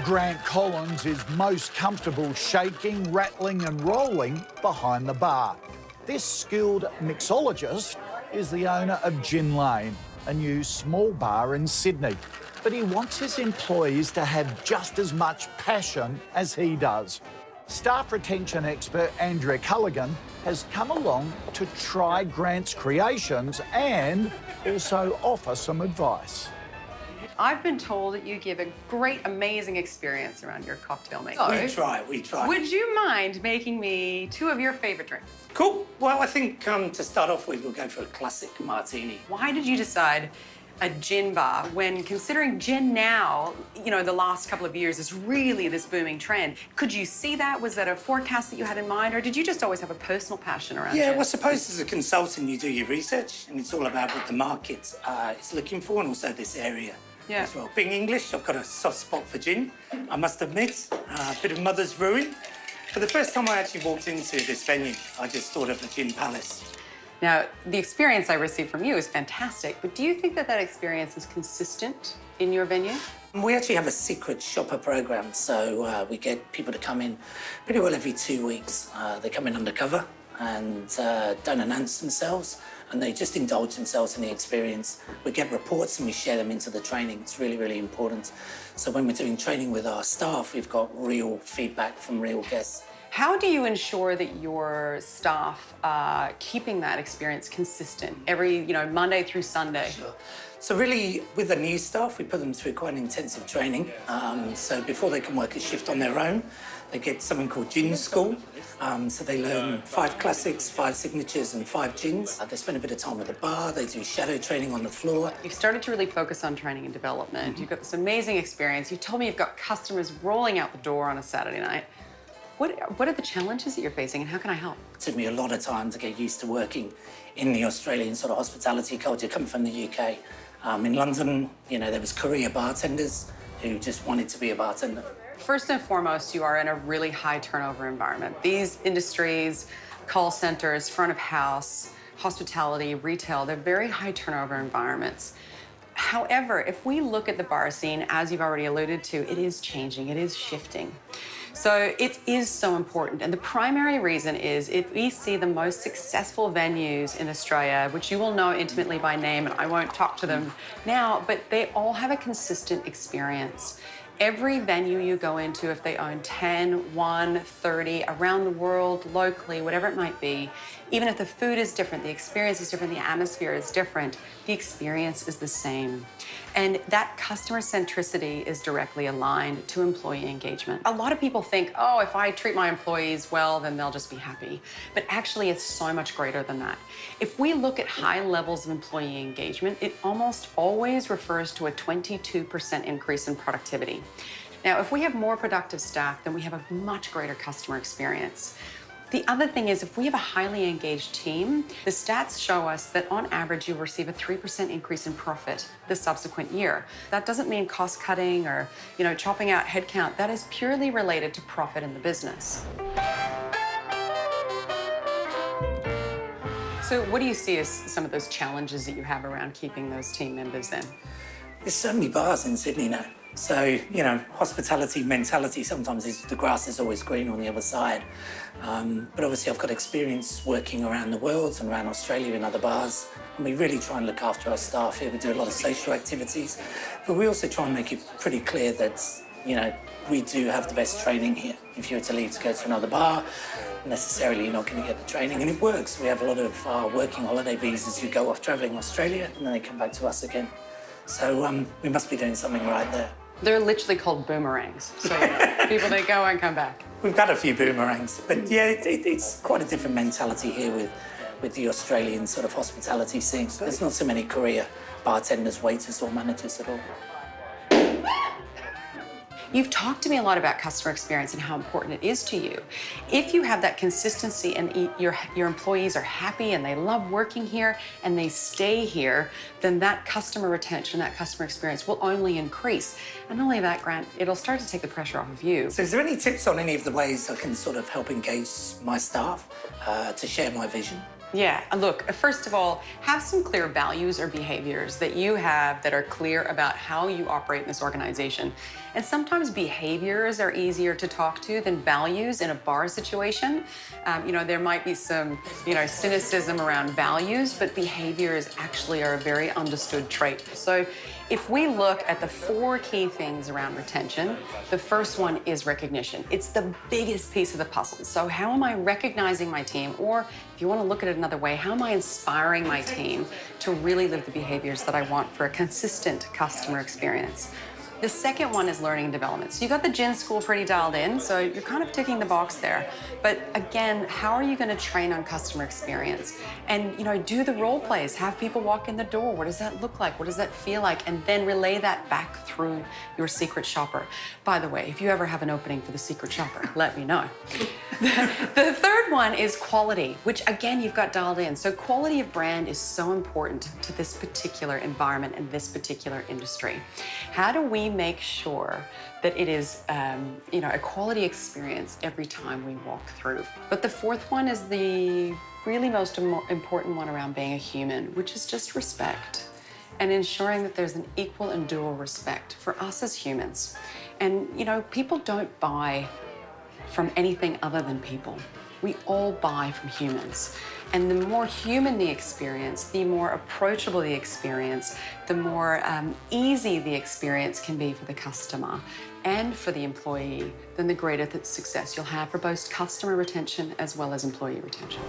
Grant Collins is most comfortable shaking, rattling and rolling behind the bar. This skilled mixologist is the owner of Gin Lane, a new small bar in Sydney. But he wants his employees to have just as much passion as he does. Staff retention expert Andrea Culligan has come along to try Grant's creations and also offer some advice. I've been told that you give a great, amazing experience around your cocktail making. We try. Would you mind making me 2 of your favourite drinks? Cool. Well, I think to start off with, we'll go for a classic martini. Why did you decide a gin bar when, considering gin now, you know, the last couple of years is really this booming trend? Could you see that? Was that a forecast that you had in mind, or did you just always have a personal passion around Yeah, gin? well, I suppose as a consultant, you do your research, and it's all about what the market is looking for, and also this area. Yeah. As well. Being English, I've got a soft spot for gin, I must admit. A bit of mother's brewing. But the first time I actually walked into this venue, I just thought of the Gin Palace. Now, the experience I received from you is fantastic, but do you think that that experience is consistent in your venue? We actually have a secret shopper program, so we get people to come in pretty well every 2 weeks. They come in undercover and don't announce themselves, and they just indulge themselves in the experience. We get reports and we share them into the training. It's really, really important. So when we're doing training with our staff, we've got real feedback from real guests. How do you ensure that your staff are keeping that experience consistent every, Monday through Sunday? Sure. So really, with the new staff, we put them through quite an intensive training. So before they can work a shift on their own, they get something called Gin School. So they learn 5 classics, 5 signatures and 5 gins. They spend a bit of time at the bar, they do shadow training on the floor. You've started to really focus on training and development. You've got this amazing experience. You told me you've got customers rolling out the door on a Saturday night. What are the challenges that you're facing, and how can I help? It took me a lot of time to get used to working in the Australian sort of hospitality culture, coming from the UK. In London, there was career bartenders who just wanted to be a bartender. First and foremost, you are in a really high turnover environment. These industries, call centers, front of house, hospitality, retail, they're very high turnover environments. However, if we look at the bar scene, as you've already alluded to, it is changing, it is shifting. So it is so important. And the primary reason is if we see the most successful venues in Australia, which you will know intimately by name, and I won't talk to them now, but they all have a consistent experience. Every venue you go into, if they own 10, 1, 30, around the world, locally, whatever it might be, even if the food is different, the experience is different, the atmosphere is different, the experience is the same. And that customer centricity is directly aligned to employee engagement. A lot of people think, oh, if I treat my employees well, then they'll just be happy. But actually, it's so much greater than that. If we look at high levels of employee engagement, it almost always refers to a 22% increase in productivity. Now, if we have more productive staff, then we have a much greater customer experience. The other thing is, if we have a highly engaged team, the stats show us that on average, you receive a 3% increase in profit the subsequent year. That doesn't mean cost cutting or, chopping out headcount. That is purely related to profit in the business. So what do you see as some of those challenges that you have around keeping those team members then? There's so many bars in Sydney now. So, hospitality mentality sometimes is the grass is always green on the other side. But obviously I've got experience working around the world and around Australia in other bars. And we really try and look after our staff here. We do a lot of social activities. But we also try and make it pretty clear that, we do have the best training here. If you were to leave to go to another bar, necessarily you're not going to get the training. And it works. We have a lot of working holiday visas who go off travelling Australia and then they come back to us again. So we must be doing something right there. They're literally called boomerangs. So people, they go and come back. We've got a few boomerangs, but yeah, it's quite a different mentality here with the Australian sort of hospitality scene. There's not so many career bartenders, waiters or managers at all. You've talked to me a lot about customer experience and how important it is to you. If you have that consistency and your employees are happy and they love working here and they stay here, then that customer retention, that customer experience will only increase. And not only that, Grant, it'll start to take the pressure off of you. So is there any tips on any of the ways I can sort of help engage my staff to share my vision? Yeah, look, first of all, have some clear values or behaviors that you have that are clear about how you operate in this organization. And sometimes behaviors are easier to talk to than values in a bar situation. There might be some, cynicism around values, but behaviors actually are a very understood trait. So if we look at the 4 key things around retention, the first one is recognition. It's the biggest piece of the puzzle. So how am I recognizing my team? Or if you want to look at it another way, how am I inspiring my team to really live the behaviors that I want for a consistent customer experience? The second one is learning and development. So you got the Gin School pretty dialed in, so you're kind of ticking the box there. But again, how are you going to train on customer experience? And do the role plays, have people walk in the door. What does that look like? What does that feel like? And then relay that back through your secret shopper. By the way, if you ever have an opening for the secret shopper, let me know. The third one is quality, which again, you've got dialed in. So quality of brand is so important to this particular environment and this particular industry. How do we make sure that it is, a quality experience every time we walk through? But the fourth one is the really most important one around being a human, which is just respect and ensuring that there's an equal and dual respect for us as humans. And, people don't buy from anything other than people. We all buy from humans. And the more human the experience, the more approachable the experience, the more easy the experience can be for the customer and for the employee, then the greater the success you'll have for both customer retention as well as employee retention.